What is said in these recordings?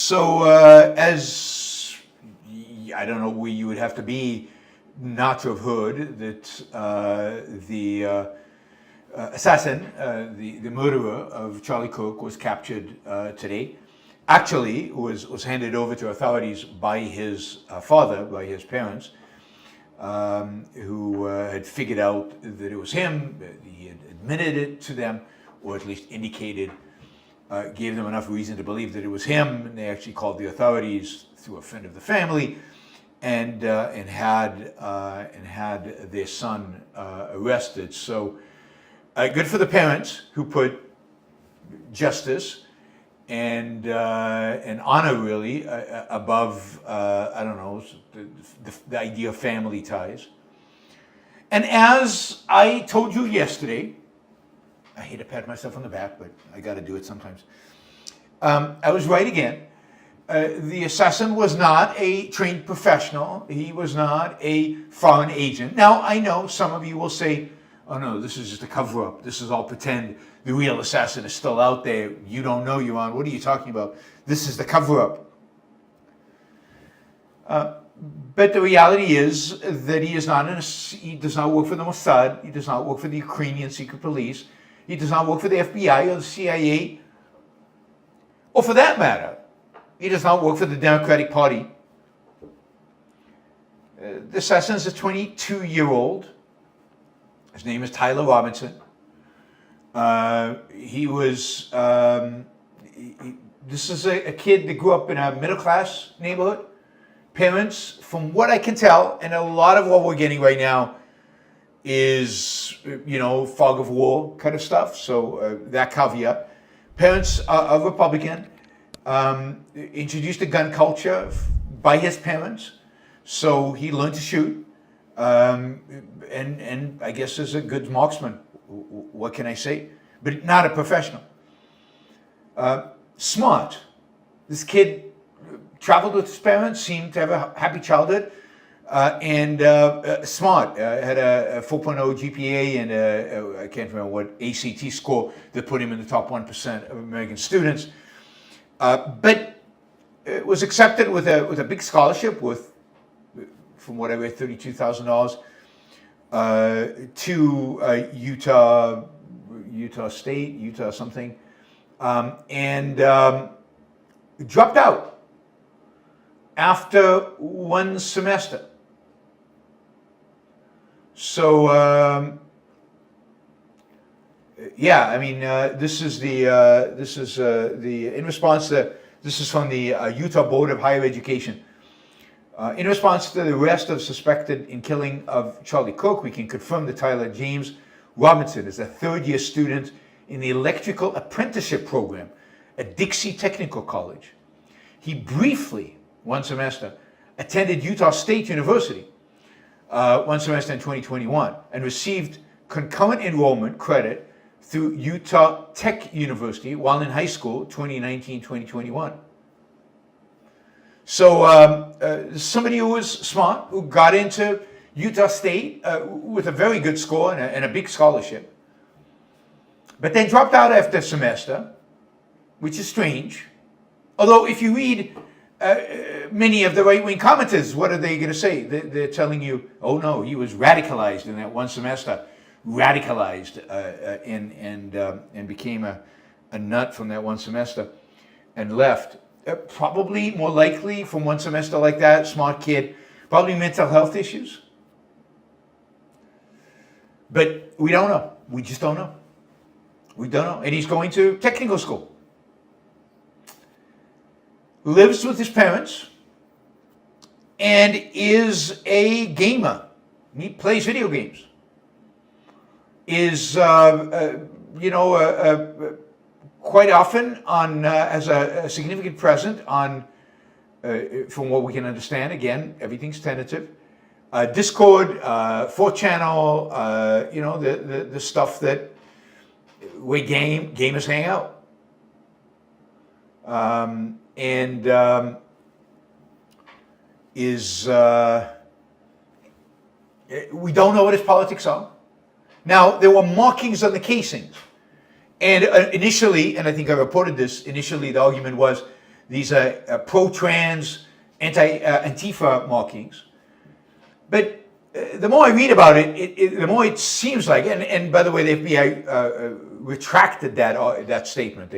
So, as I don't know where you would have to be not to have heard that the assassin, the murderer of Charlie Kirk, was captured today. Actually, was handed over to authorities by his father, by his parents, who had figured out that it was him. He had admitted it to them, or at least indicated, gave them enough reason to believe that it was him. And they actually called the authorities through a friend of the family, and had their son arrested. So good for the parents who put justice and honor really above I don't know, the idea of family ties. And as I told you yesterday, I hate to pat myself on the back, but I got to do it sometimes. I was right again. The assassin was not a trained professional. He was not a foreign agent. Now, I know some of you will say, oh no, this is just a cover-up. This is all pretend. The real assassin is still out there. You don't know, Yaron. What are you talking about? This is the cover-up. But the reality is that he does not work for the Mossad. He does not work for the Ukrainian secret police. He does not work for the FBI or the CIA. Or for that matter, he does not work for the Democratic Party. The assassin is a 22-year-old. His name is Tyler Robinson. This is a kid that grew up in a middle-class neighborhood. Parents, from what I can tell, and a lot of what we're getting right now is, fog of war kind of stuff. So that caveat. Parents are Republican. Introduced a gun culture by his parents. So he learned to shoot. And I guess is a good marksman. What can I say? But not a professional. Smart. This kid traveled with his parents, seemed to have a happy childhood, and smart. Had a 4.0 GPA and I can't remember what ACT score that put him in the top 1% of American students. But was accepted with a big scholarship with, from what I read, $32,000 to Utah State, Utah something, and dropped out after one semester. So yeah, I mean, this is in response to, this is from the Utah Board of Higher Education. In response to the arrest of suspected in killing of Charlie Kirk, we can confirm that Tyler James Robinson is a third-year student in the electrical apprenticeship program at Dixie Technical College. He briefly, one semester, attended Utah State University, one semester in 2021, and received concurrent enrollment credit through Utah Tech University while in high school, 2019-2021. So somebody who was smart, who got into Utah State with a very good score and a big scholarship, but then dropped out after a semester, which is strange. Although if you read many of the right-wing commenters, what are they going to say? They're telling you, oh no, he was radicalized in that one semester, radicalized and became a nut from that one semester and left. Probably more likely from one semester like that, smart kid, probably mental health issues. But we don't know. We just don't know. We don't know. And he's going to technical school. Lives with his parents and is a gamer. He plays video games. Is, quite often on as a significant present on, from what we can understand, again, everything's tentative, Discord, 4channel, the stuff that where gamers hang out. We don't know what his politics are. Now, there were markings on the casings. And initially, and I think I reported this, initially the argument was These are pro-trans, Antifa markings. But the more I read about it, the more it seems like, and by the way, the FBI retracted that statement.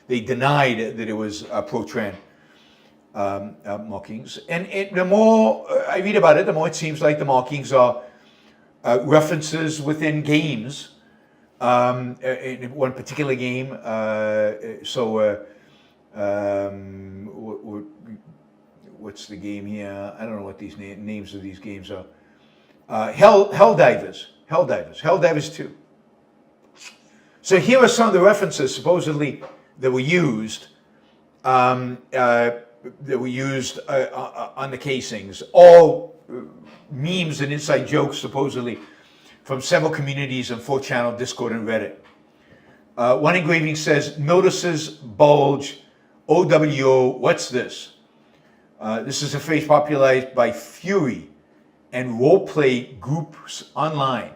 They denied that it was pro-trans markings. And the more I read about it, the more it seems like the markings are references within games. In one particular game, what's the game here? I don't know what these names of these games are. Helldivers 2. So here are some of the references supposedly that were used on the casings. All memes and inside jokes supposedly from several communities on 4chan, Discord, and Reddit. One engraving says, "Notices bulge, OWO, what's this?" This is a phrase popularized by Fury and roleplay groups online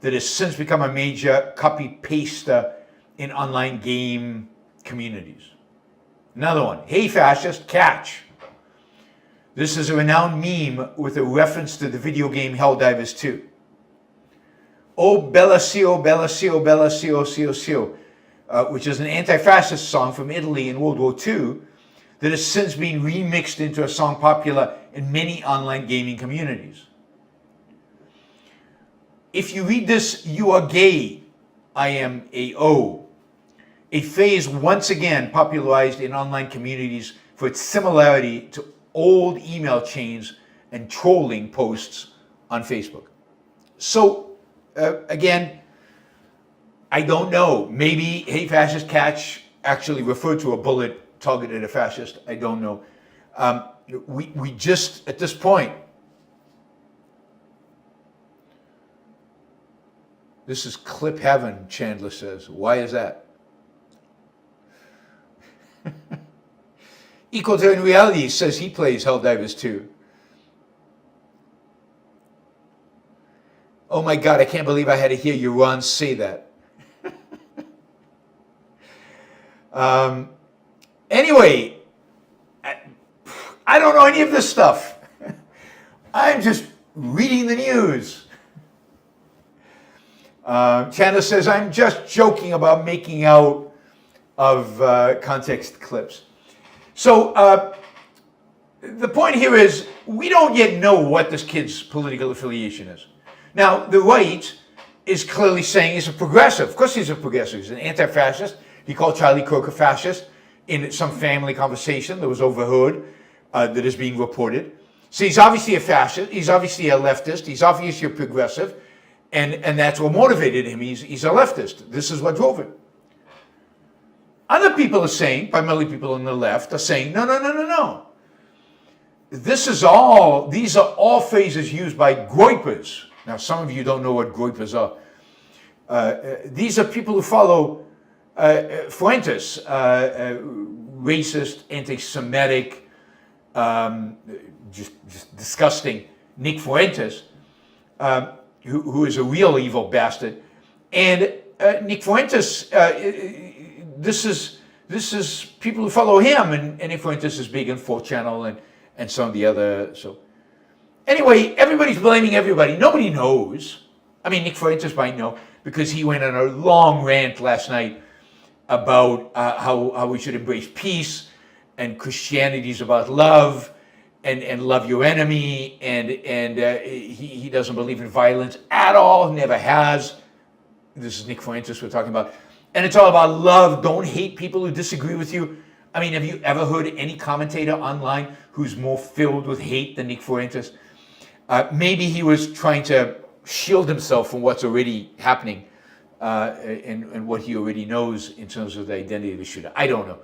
that has since become a major copy-paster in online game communities. Another one, "Hey fascist, catch." This is a renowned meme with a reference to the video game Helldivers 2. "Oh, Bella Sio, Bella Sio, Bella Sio, Sio, Sio," which is an anti-fascist song from Italy in World War II that has since been remixed into a song popular in many online gaming communities. "If you read this, you are gay. I am AO." A phrase once again popularized in online communities for its similarity to old email chains and trolling posts on Facebook. So, again, I don't know. Maybe "Hey fascist, catch" actually referred to a bullet targeted at a fascist. I don't know. We just, at this point, this is clip heaven, Chandler says. Why is that? Equal to in reality says he plays Helldivers 2. Oh my God, I can't believe I had to hear Yaron say that. Anyway, I don't know any of this stuff. I'm just reading the news. Chandler says, "I'm just joking about making out of context clips." So the point here is we don't yet know what this kid's political affiliation is. Now, the right is clearly saying he's a progressive. Of course he's a progressive. He's an anti-fascist. He called Charlie Kirk a fascist in some family conversation that was overheard that is being reported. So he's obviously a fascist. He's obviously a leftist. He's obviously a progressive. And that's what motivated him. He's a leftist. This is what drove him. Other people are saying, primarily people on the left, are saying, no. These are all phrases used by groypers. Now, some of you don't know what groypers are. These are people who follow Fuentes, racist, anti-Semitic, just disgusting Nick Fuentes, who is a real evil bastard. And Nick Fuentes, this is people who follow him, and Nick Fuentes is big in 4chan and some of the other. So anyway, everybody's blaming everybody. Nobody knows. I mean, Nick Fuentes might know because he went on a long rant last night about how we should embrace peace, and Christianity is about love, and love your enemy, and he doesn't believe in violence at all, never has. This is Nick Fuentes we're talking about. And it's all about love. Don't hate people who disagree with you. I mean, have you ever heard any commentator online who's more filled with hate than Nick Fuentes? Maybe he was trying to shield himself from what's already happening and what he already knows in terms of the identity of the shooter. I don't know.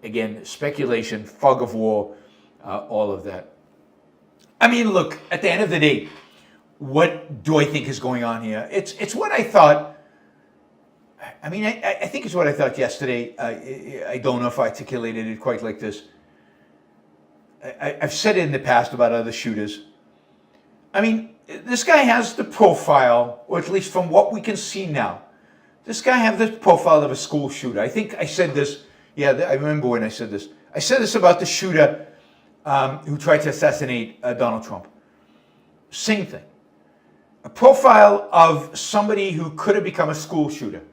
Again, speculation, fog of war, all of that. I mean, look, at the end of the day, what do I think is going on here? It's what I thought. I mean, I think it's what I thought yesterday. I don't know if I articulated it quite like this. I've said it in the past about other shooters. I mean, this guy has the profile, or at least from what we can see now, this guy has the profile of a school shooter. I think I said this. Yeah, I remember when I said this. I said this about the shooter who tried to assassinate Donald Trump. Same thing. A profile of somebody who could have become a school shooter.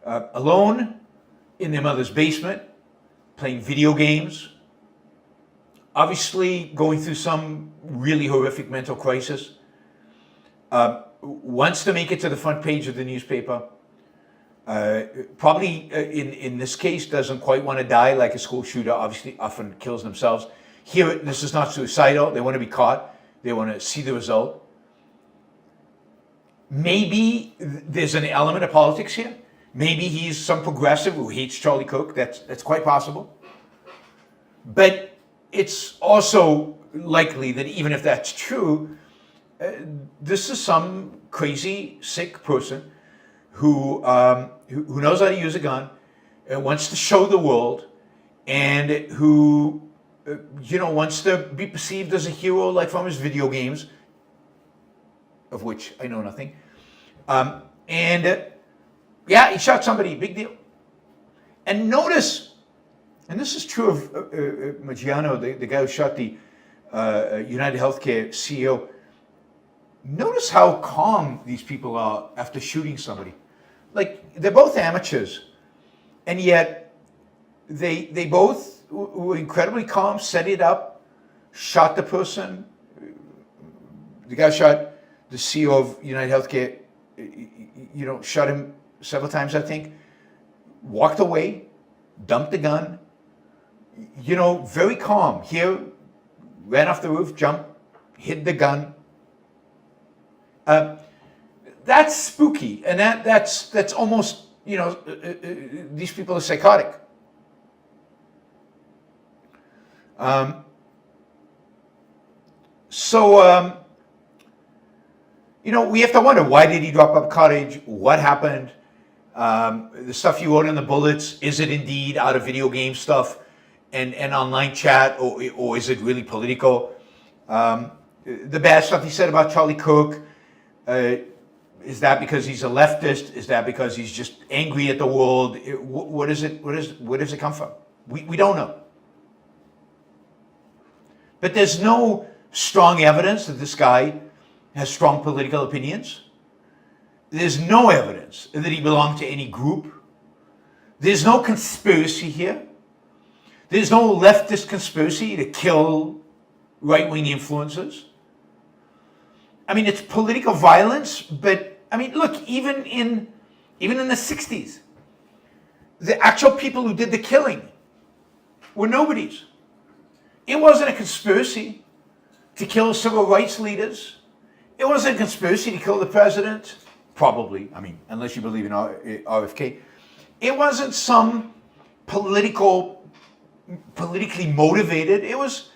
Alone in their mother's basement, playing video games, obviously going through some really horrific mental crisis, wants to make it to the front page of the newspaper, probably in this case doesn't quite want to die like a school shooter obviously often kills themselves. Here, this is not suicidal. They want to be caught. They want to see the result. Maybe there's an element of politics here. Maybe he's some progressive who hates Charlie Kirk. That's quite possible. But it's also likely that even if that's true, this is some crazy, sick person who knows how to use a gun, wants to show the world, and who wants to be perceived as a hero, like from his video games, of which I know nothing. Yeah, he shot somebody, big deal. And notice, and this is true of Maggiano, the guy who shot the United Healthcare CEO. Notice how calm these people are after shooting somebody. Like, they're both amateurs, and yet they both were incredibly calm, set it up, shot the person. The guy shot the CEO of United Healthcare, shot him several times, I think, walked away, dumped the gun, very calm. Here, ran off the roof, jumped, hid the gun. That's spooky, and that's almost, these people are psychotic. We have to wonder, why did he drop up cottage? What happened? The stuff you wrote in the bullets, is it indeed out of video game stuff and online chat, or is it really political? The bad stuff he said about Charlie Kirk, is that because he's a leftist? Is that because he's just angry at the world? Where does it come from? We don't know. But there's no strong evidence that this guy has strong political opinions. There's no evidence that he belonged to any group. There's no conspiracy here. There's no leftist conspiracy to kill right-wing influencers. I mean, it's political violence, but I mean, look, even in the 60s, the actual people who did the killing were nobodies. It wasn't a conspiracy to kill civil rights leaders. It wasn't a conspiracy to kill the president. Probably, I mean, unless you believe in RFK. It wasn't some politically motivated. It was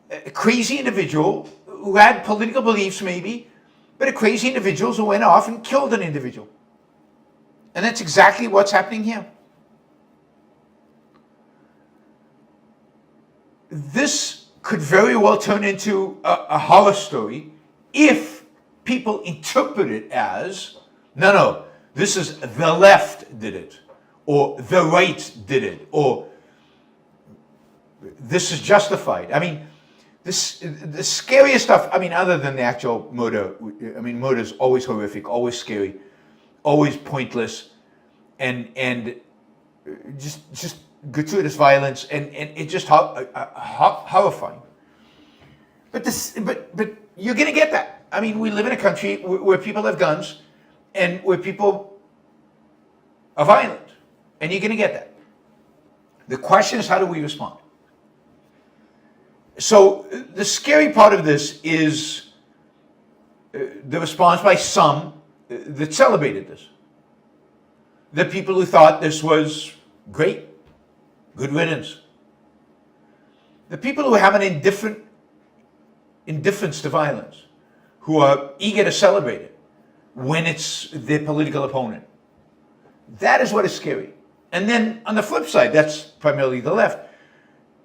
a crazy individual who had political beliefs maybe, but a crazy individual who went off and killed an individual. And that's exactly what's happening here. This could very well turn into a horror story if people interpret it as, no, this is the left did it, or the right did it, or this is justified. I mean, the scariest stuff, I mean, other than the actual murder, I mean, murder is always horrific, always scary, always pointless, and just gratuitous violence, and it's just horrifying. But you're going to get that. I mean, we live in a country where people have guns and where people are violent, and you're going to get that. The question is, how do we respond? So the scary part of this is the response by some that celebrated this. The people who thought this was great, good riddance. The people who have an indifference to violence, who are eager to celebrate it when it's their political opponent. That is what is scary. And then on the flip side, that's primarily the left.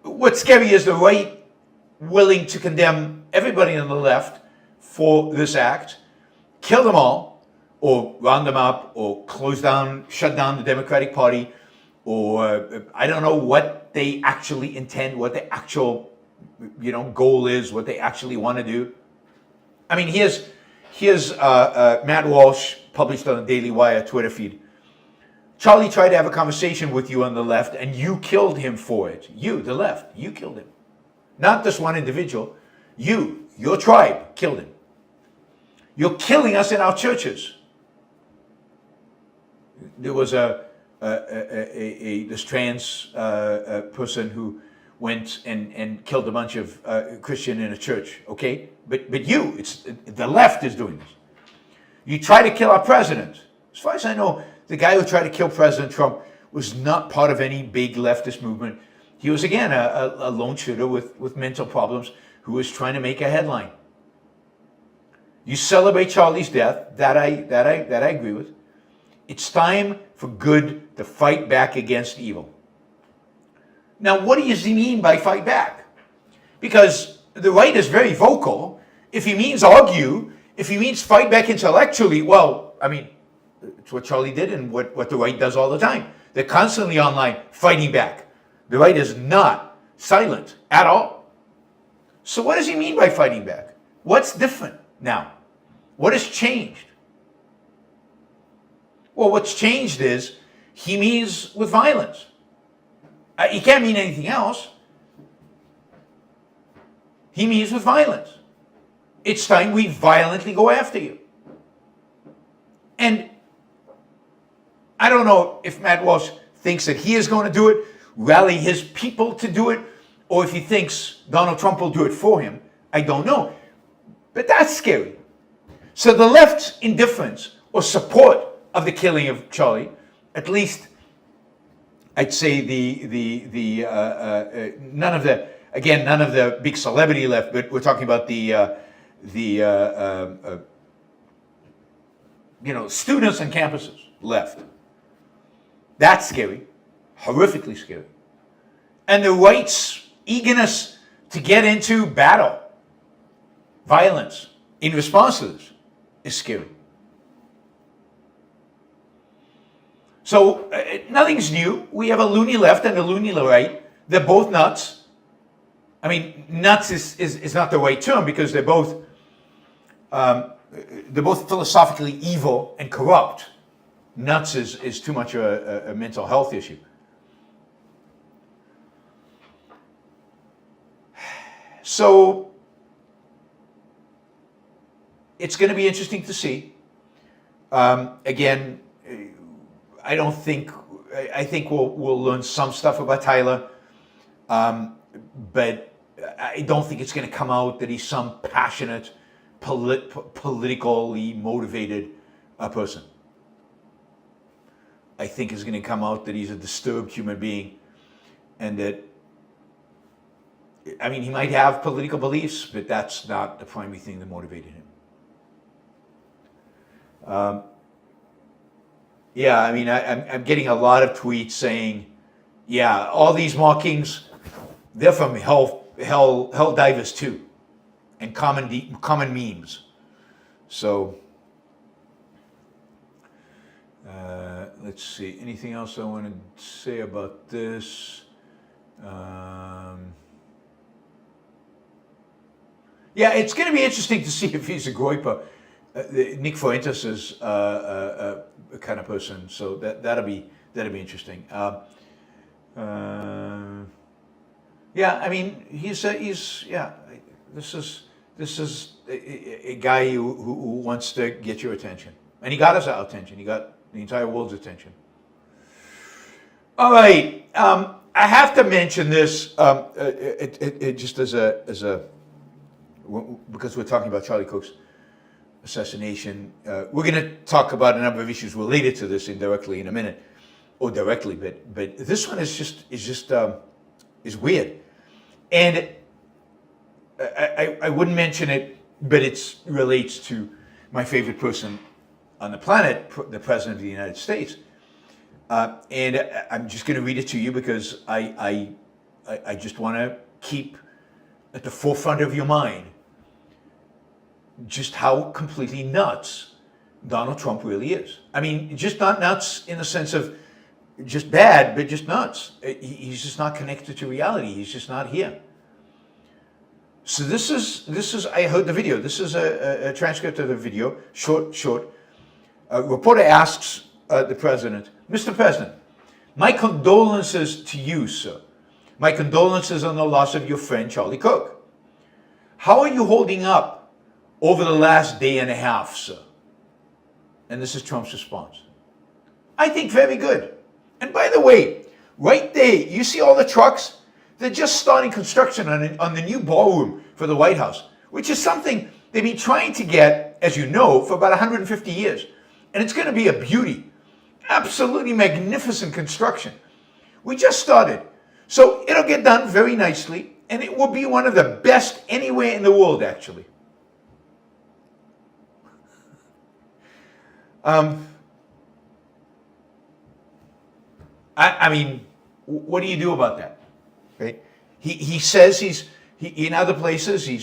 What's scary is the right willing to condemn everybody on the left for this act, kill them all, or round them up, or shut down the Democratic Party, or I don't know what they actually intend, what the actual, goal is, what they actually want to do. I mean, here's Matt Walsh published on the Daily Wire Twitter feed. Charlie tried to have a conversation with you on the left, and you killed him for it. You, the left, you killed him. Not this one individual. You, your tribe, killed him. You're killing us in our churches. There was this trans person who went and killed a bunch of Christian in a church. Okay, but you, it's the left is doing this. You try to kill our president. As far as I know, the guy who tried to kill President Trump was not part of any big leftist movement. He was, again, a lone shooter with mental problems who was trying to make a headline. You celebrate Charlie's death, that I agree with. It's time for good to fight back against evil. Now, what does he mean by fight back? Because the right is very vocal. If he means argue, if he means fight back intellectually, well, I mean, it's what Charlie did and what the right does all the time. They're constantly online fighting back. The right is not silent at all. So what does he mean by fighting back? What's different now? What has changed? Well, what's changed is he means with violence. He can't mean anything else. He means with violence. It's time we violently go after you. And I don't know if Matt Walsh thinks that he is going to do it, rally his people to do it, or if he thinks Donald Trump will do it for him. I don't know. But that's scary. So the left's indifference or support of the killing of Charlie, at least I'd say none of the big celebrity left, but we're talking about the students on campuses left. That's scary, horrifically scary. And the right's eagerness to get into battle, violence, in response to this is scary. So nothing's new. We have a loony left and a loony right. They're both nuts. I mean, nuts is not the right term because they're both philosophically evil and corrupt. Nuts is too much a mental health issue. So it's going to be interesting to see. Again, I think we'll learn some stuff about Tyler, but I don't think it's going to come out that he's some passionate, politically motivated person. I think it's going to come out that he's a disturbed human being, and that, I mean, he might have political beliefs, but that's not the primary thing that motivated him. Yeah, I mean, I'm getting a lot of tweets saying, yeah, all these markings, they're from hell divers too, and common memes. So, let's see, anything else I want to say about this? Yeah, it's going to be interesting to see if he's a groyper. Nick Fuentes is a kind of person, so that'll be interesting. Yeah, I mean, this is a guy who wants to get your attention, and he got us our attention. He got the entire world's attention. All right, I have to mention this just as a because we're talking about Charlie Cook's assassination. We're going to talk about a number of issues related to this indirectly in a minute, or directly, but this one is weird, and I wouldn't mention it, but it relates to my favorite person on the planet, the President of the United States, and I'm just going to read it to you because I just want to keep at the forefront of your mind just how completely nuts Donald Trump really is. I mean, just not nuts in the sense of just bad, but just nuts. He's just not connected to reality. He's just not here. So this is. I heard the video. This is a transcript of the video, short. A reporter asks the president, Mr. President, my condolences to you, sir. My condolences on the loss of your friend, Charlie Kirk. How are you holding up over the last day and a half, sir? And this is Trump's response. I think very good. And by the way, right there, you see all the trucks? They're just starting construction on the new ballroom for the White House, which is something they've been trying to get, as you know, for about 150 years. And it's going to be a beauty. Absolutely magnificent construction. We just started. So it'll get done very nicely, and it will be one of the best anywhere in the world, actually. I mean, what do you do about that? Right? He says he in other places he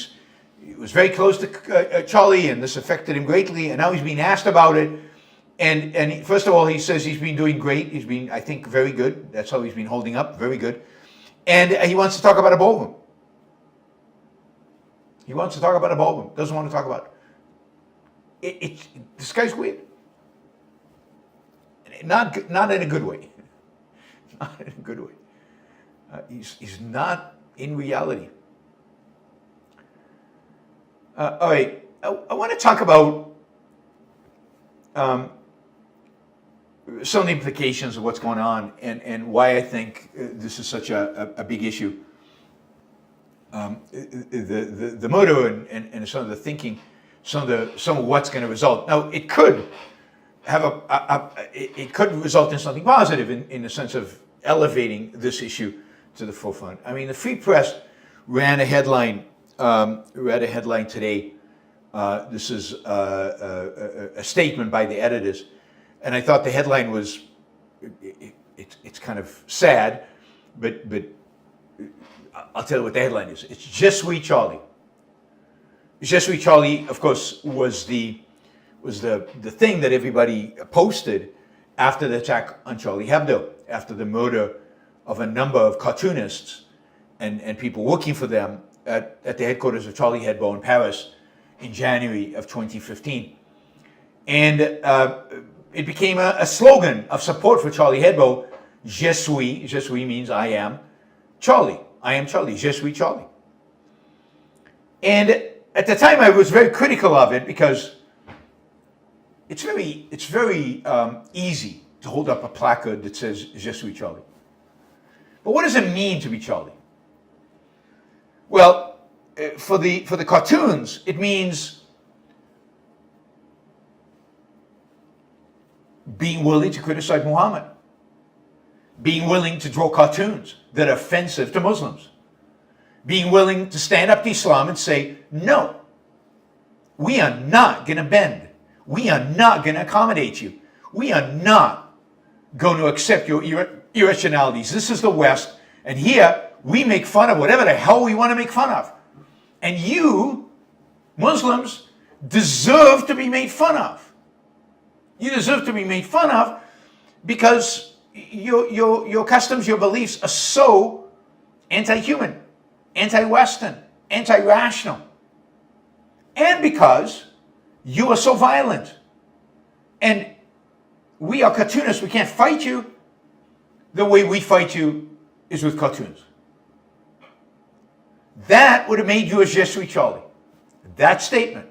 was very close to Charlie, and this affected him greatly, and now he's being asked about it. And first of all, he says he's been doing great. He's been, I think, very good. That's how he's been holding up, very good. And he wants to talk about a ballroom. He wants to talk about a ballroom. Doesn't want to talk about it. This guy's weird. Not in a good way. Not in a good way. He's not in reality. All right, I want to talk about some of the implications of what's going on and why I think this is such a big issue. The murder and some of the thinking, some of what's going to result. Now, it could have it could result in something positive in the sense of elevating this issue to the forefront. I mean, the Free Press ran a headline today. This is a statement by the editors, and I thought the headline was it's kind of sad, but I'll tell you what the headline is. It's Je suis Charlie. Je suis Charlie, of course, was the thing that everybody posted after the attack on Charlie Hebdo, after the murder of a number of cartoonists and people working for them at the headquarters of Charlie Hebdo in Paris in January of 2015. And it became a slogan of support for Charlie Hebdo. Je suis means I am Charlie. I am Charlie. Je suis Charlie. And at the time I was very critical of it because it's very easy to hold up a placard that says Je suis Charlie. But what does it mean to be Charlie? Well, for the cartoons, it means being willing to criticize Muhammad, being willing to draw cartoons that are offensive to Muslims, being willing to stand up to Islam and say, no, we are not going to bend. We are not going to accommodate you. We are not going to accept your irrationalities. This is the West, and here we make fun of whatever the hell we want to make fun of. And you, Muslims, deserve to be made fun of. You deserve to be made fun of because your customs, your beliefs are so anti-human, anti-Western, anti-rational. And because you are so violent. And we are cartoonists. We can't fight you. The way we fight you is with cartoons. That would have made you a Je suis Charlie. That statement,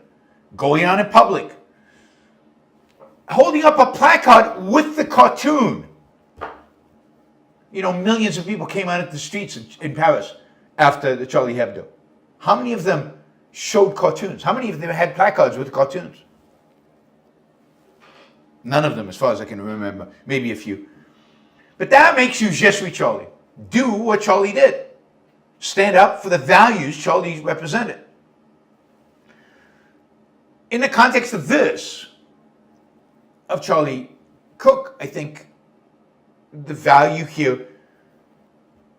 going on in public, holding up a placard with the cartoon. You know, millions of people came out of the streets in Paris after the Charlie Hebdo. How many of them showed cartoons? How many of them had placards with cartoons? None of them, as far as I can remember. Maybe a few. But that makes you Je suis Charlie. Do what Charlie did. Stand up for the values Charlie represented. In the context of this, of Charlie Kirk, I think the value here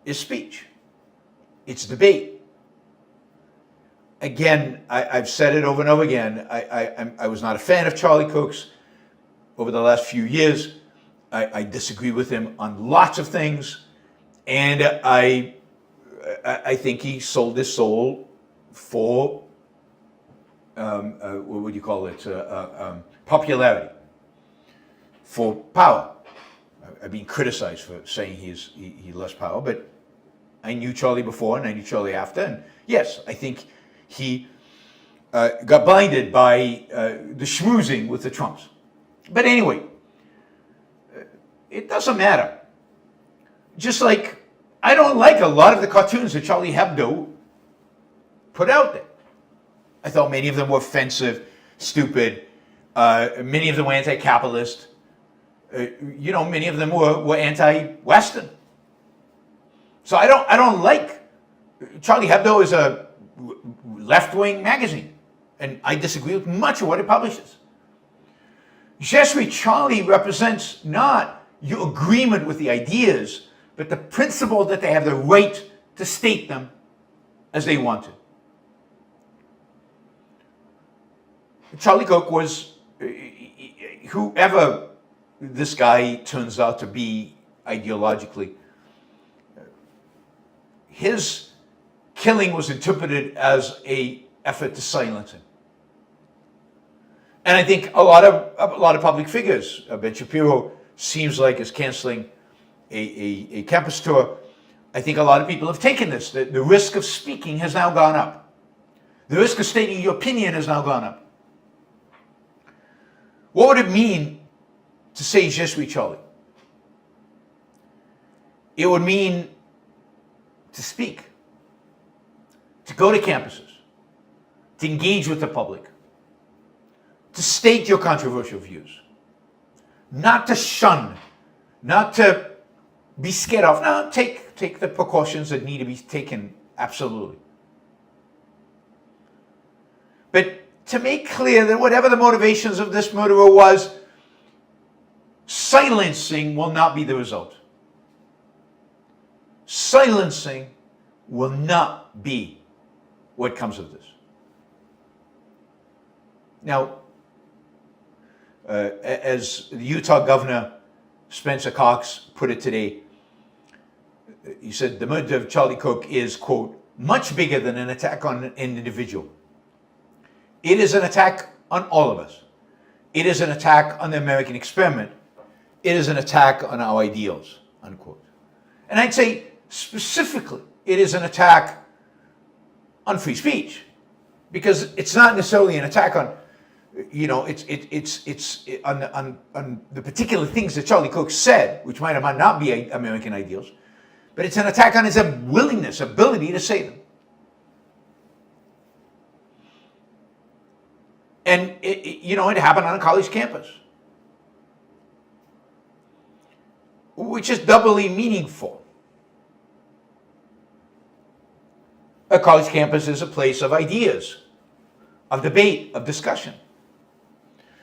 is speech. It's debate. Again, I've said it over and over again. I was not a fan of Charlie Kirk's over the last few years. I disagree with him on lots of things, and I think he sold his soul for what would you call it? Popularity, for power. I've been criticized for saying he lost power, but I knew Charlie before and I knew Charlie after, and yes, I think he got blinded by the schmoozing with the Trumps. But anyway, it doesn't matter. Just like I don't like a lot of the cartoons that Charlie Hebdo put out there. I thought many of them were offensive, stupid. Many of them were anti-capitalist. Many of them were anti-Western. So I don't like. Charlie Hebdo is a left-wing magazine, and I disagree with much of what it publishes. Je suis Charlie represents not your agreement with the ideas, but the principle that they have the right to state them as they want to. Charlie Kirk was, whoever this guy turns out to be ideologically, his killing was interpreted as an effort to silence him. And I think a lot of public figures, Ben Shapiro seems like is canceling a campus tour. I think a lot of people have taken this. The risk of speaking has now gone up. The risk of stating your opinion has now gone up. What would it mean to say Je suis Charlie? It would mean to speak, to go to campuses, to engage with the public, to state your controversial views, not to shun, not to be scared off. No, take the precautions that need to be taken, absolutely. But to make clear that whatever the motivations of this murderer was, silencing will not be the result. Silencing will not be what comes of this. Now, as the Utah Governor Spencer Cox put it today, he said the murder of Charlie Kirk is, quote, much bigger than an attack on an individual. It is an attack on all of us. It is an attack on the American experiment. It is an attack on our ideals, unquote. And I'd say specifically, it is an attack on free speech, because it's not necessarily an attack on, it's on the particular things that Charlie Kirk said, which might or might not be American ideals, but it's an attack on his willingness, ability to say them. And it happened on a college campus, which is doubly meaningful. A college campus is a place of ideas, of debate, of discussion.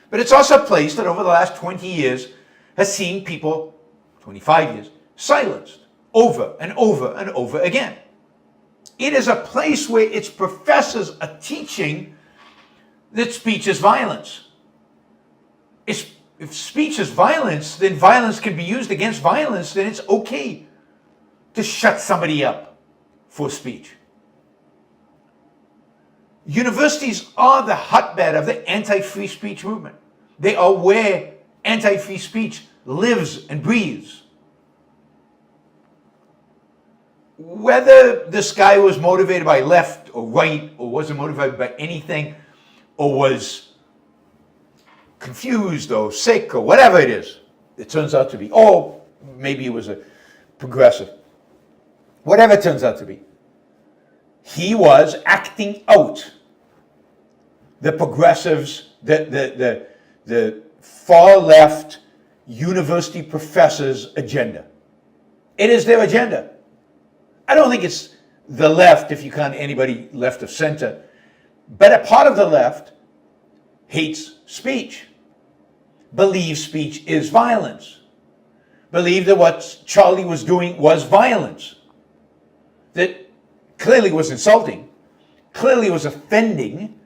But it's also a place that over the last 20 years has seen people, 25 years, silenced over and over and over again. It is a place where its professors are teaching that speech is violence. If speech is violence, then violence can be used against violence, then it's okay to shut somebody up for speech. Universities are the hotbed of the anti-free speech movement. They are where anti-free speech lives and breathes. Whether this guy was motivated by left or right, or wasn't motivated by anything, or was confused or sick or whatever it is, it turns out to be, or maybe he was a progressive, whatever it turns out to be, he was acting out the progressives, the far left university professors' agenda. It is their agenda. I don't think it's the left, if you count anybody left of center, but a part of the left hates speech, believes speech is violence, believe that what Charlie was doing was violence, that clearly was insulting, clearly was offending,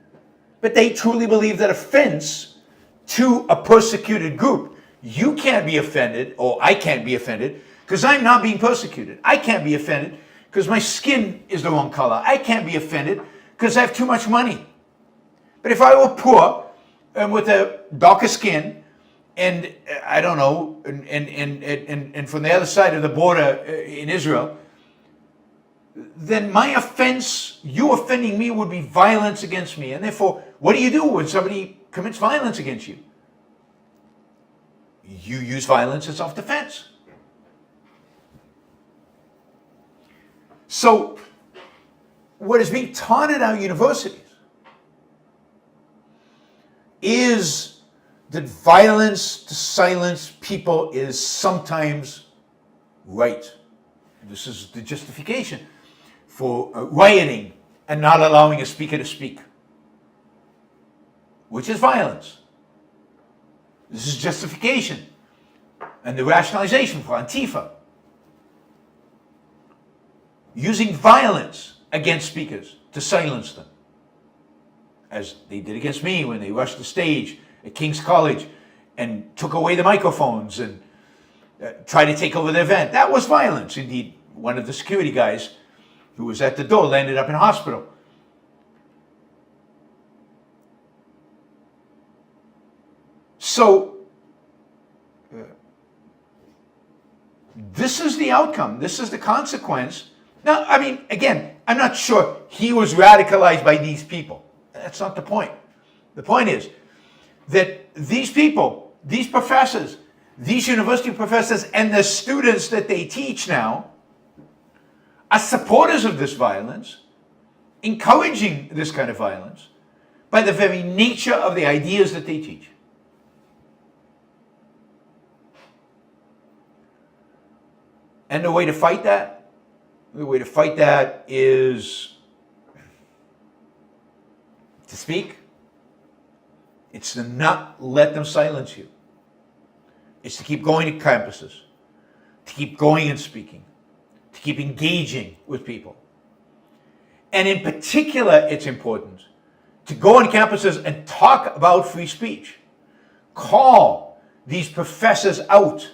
but they truly believe that offense to a persecuted group You can't be offended, or I can't be offended, because I'm not being persecuted. I can't be offended because my skin is the wrong color. I can't be offended because I have too much money. But if I were poor and with a darker skin, and I don't know, and from the other side of the border in Israel, then my offense, you offending me, would be violence against me. And therefore, what do you do when somebody commits violence against you? You use violence as self-defense. So, what is being taught at our universities is that violence to silence people is sometimes right. This is the justification for rioting and not allowing a speaker to speak, which is violence. This is justification and the rationalization for Antifa. Using violence against speakers to silence them, as they did against me when they rushed the stage at King's College and took away the microphones and tried to take over the event. That was violence. Indeed, one of the security guys who was at the door landed up in hospital. So, this is the outcome. This is the consequence. Now, I mean, again, I'm not sure he was radicalized by these people. That's not the point. The point is that these people, these professors, these university professors and the students that they teach now are supporters of this violence, encouraging this kind of violence by the very nature of the ideas that they teach. And the way to fight that? The way to fight that is to speak. It's to not let them silence you. It's to keep going to campuses, to keep going and speaking, to keep engaging with people. And in particular, it's important to go on campuses and talk about free speech. Call these professors out.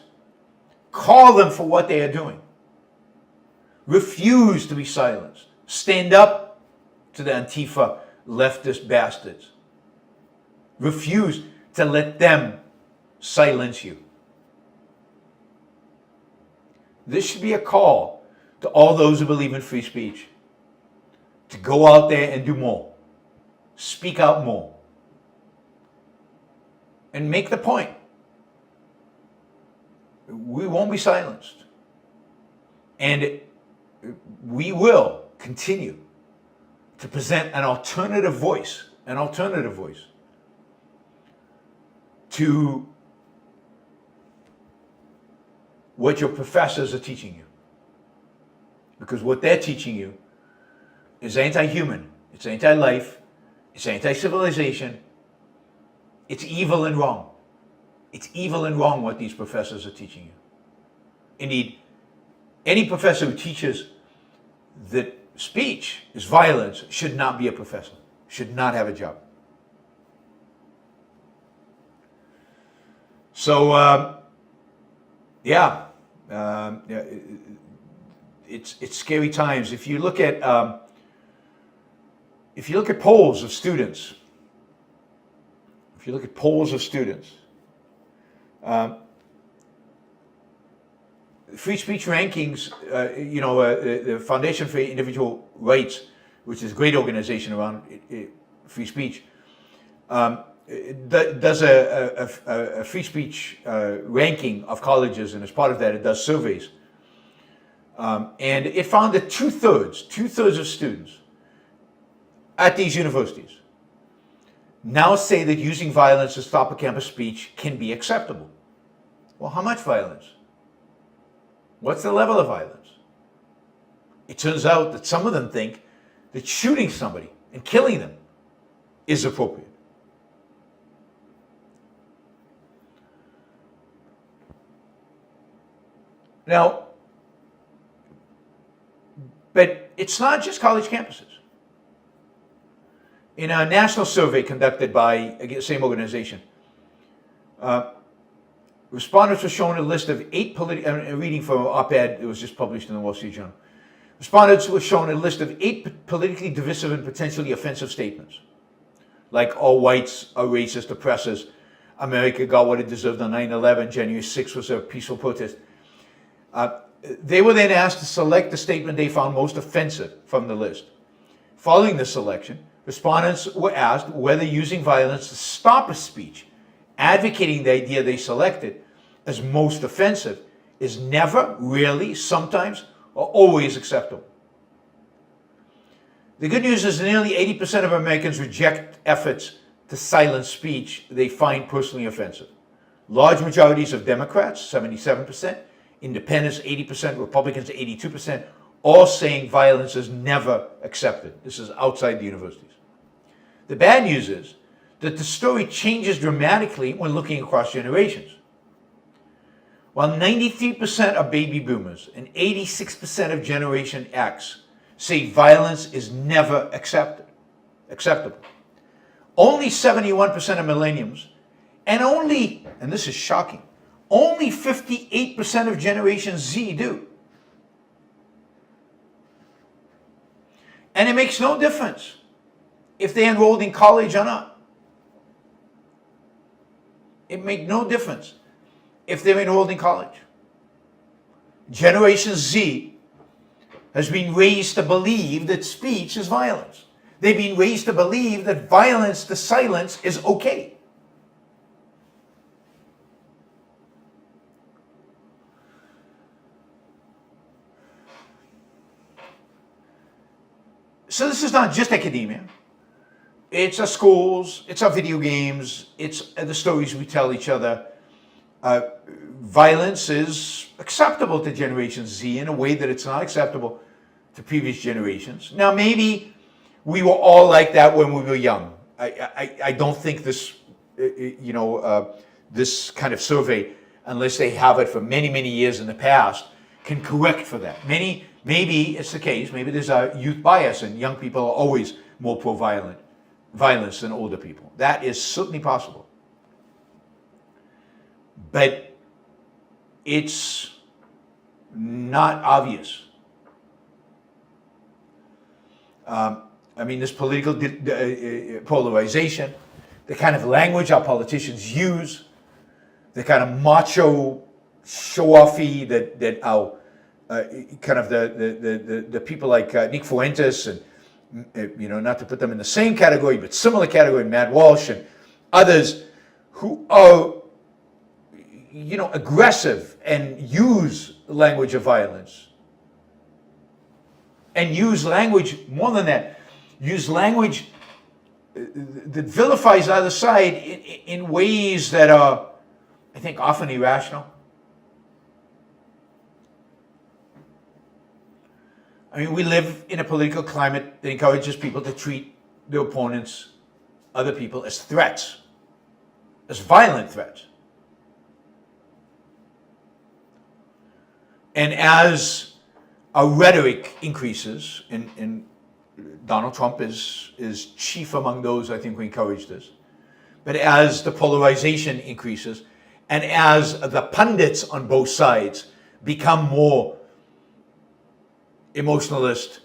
Call them for what they are doing. Refuse to be silenced. Stand up to the Antifa leftist bastards. Refuse to let them silence you. This should be a call to all those who believe in free speech to go out there and do more. Speak out more. And make the point. We won't be silenced. And we will continue to present an alternative voice to what your professors are teaching you. Because what they're teaching you is anti-human, it's anti-life, it's anti-civilization, it's evil and wrong. It's evil and wrong what these professors are teaching you. Indeed, any professor who teaches that speech is violence should not be a professor, should not have a job. So, it's scary times. If you look at polls of students, free speech rankings, the Foundation for Individual Rights, which is a great organization around free speech, does a free speech ranking of colleges, and as part of that, it does surveys. And it found that two-thirds of students at these universities now say that using violence to stop a campus speech can be acceptable. Well, how much violence? What's the level of violence? It turns out that some of them think that shooting somebody and killing them is appropriate. Now, but it's not just college campuses. In a national survey conducted by the same organization, Respondents were shown a list of 8 reading from an op-ed that was just published in the Wall Street Journal. Respondents were shown a list of 8 politically divisive and potentially offensive statements, like all whites are racist oppressors, America got what it deserved on 9/11, January 6th was a peaceful protest. They were then asked to select the statement they found most offensive from the list. Following the selection, respondents were asked whether using violence to stop a speech advocating the idea they selected as most offensive is never, rarely, sometimes, or always acceptable. The good news is nearly 80% of Americans reject efforts to silence speech they find personally offensive. Large majorities of Democrats, 77%, Independents, 80%, Republicans, 82%, all saying violence is never accepted. This is outside the universities. The bad news is that the story changes dramatically when looking across generations. While 93% of baby boomers and 86% of Generation X say violence is never acceptable, only 71% of millennials and this is shocking, only 58% of Generation Z do. And it makes no difference if they enrolled in college or not. It makes no difference if they're enrolled in college. Generation Z has been raised to believe that speech is violence. They've been raised to believe that violence to silence is okay. So this is not just academia. It's our schools, it's our video games, it's the stories we tell each other. Violence is acceptable to Generation Z in a way that it's not acceptable to previous generations. Now, maybe we were all like that when we were young. I don't think this, this kind of survey, unless they have it for many, many years in the past, can correct for that. Maybe it's the case. Maybe there's a youth bias and young people are always more pro-violence than older people. That is certainly possible. But it's not obvious. This political polarization, the kind of language our politicians use, the kind of macho, show-offy that our the people like Nick Fuentes and not to put them in the same category, but similar category, Matt Walsh and others who are aggressive and use language of violence. And use language, more than that, use language that vilifies either side in ways that are, I think, often irrational. We live in a political climate that encourages people to treat their opponents, other people, as threats, as violent threats. And as our rhetoric increases, and Donald Trump is chief among those, I think, who encourage this, but as the polarization increases, and as the pundits on both sides become more emotionalist,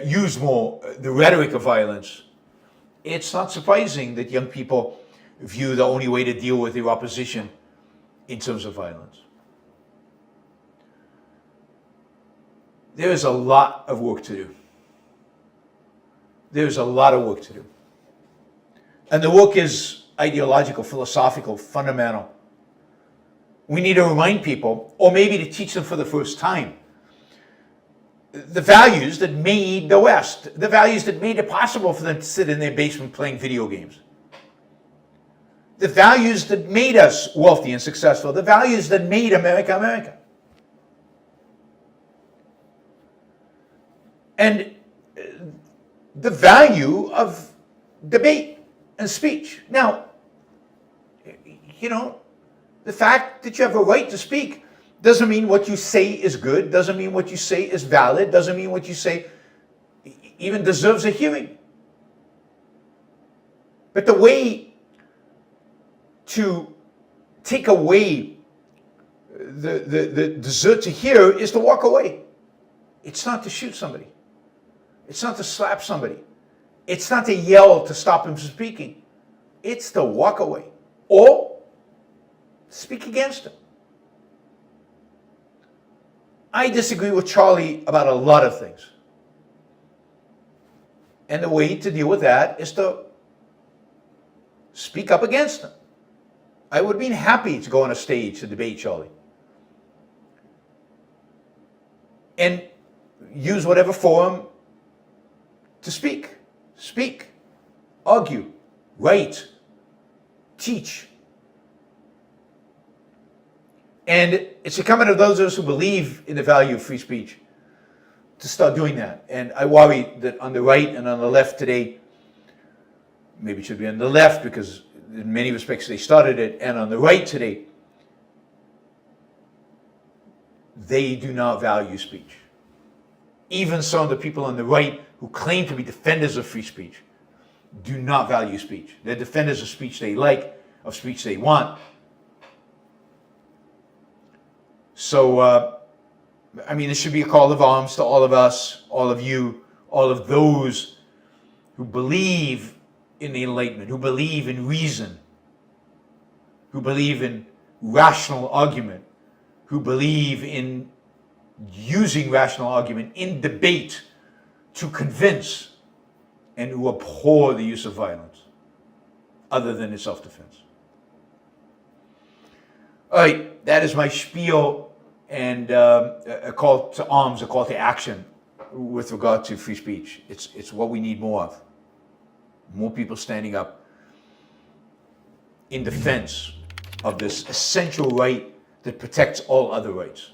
use more the rhetoric of violence, it's not surprising that young people view the only way to deal with their opposition in terms of violence. There is a lot of work to do. There's a lot of work to do. And the work is ideological, philosophical, fundamental. We need to remind people, or maybe to teach them for the first time, the values that made the West, the values that made it possible for them to sit in their basement playing video games. The values that made us wealthy and successful, the values that made America, America. And the value of debate and speech. Now, the fact that you have a right to speak doesn't mean what you say is good, doesn't mean what you say is valid, doesn't mean what you say even deserves a hearing. But the way to take away the desire to hear is to walk away. It's not to shoot somebody. It's not to slap somebody. It's not to yell to stop him from speaking. It's to walk away or speak against him. I disagree with Charlie about a lot of things. And the way to deal with that is to speak up against him. I would have been happy to go on a stage to debate Charlie. And use whatever forum to speak. Speak, argue, write, teach. And it's incumbent of those of us who believe in the value of free speech to start doing that. And I worry that on the right and on the left today, maybe it should be on the left because in many respects they started it, and on the right today, they do not value speech. Even some of the people on the right who claim to be defenders of free speech do not value speech. They're defenders of speech they like, of speech they want. So, I mean, this should be a call of arms to all of us, all of you, all of those who believe in the Enlightenment, who believe in reason, who believe in rational argument, who believe in using rational argument in debate to convince, and who abhor the use of violence other than in self-defense. All right, that is my spiel and a call to arms, a call to action with regard to free speech. It's what we need more of. More people standing up in defense of this essential right that protects all other rights.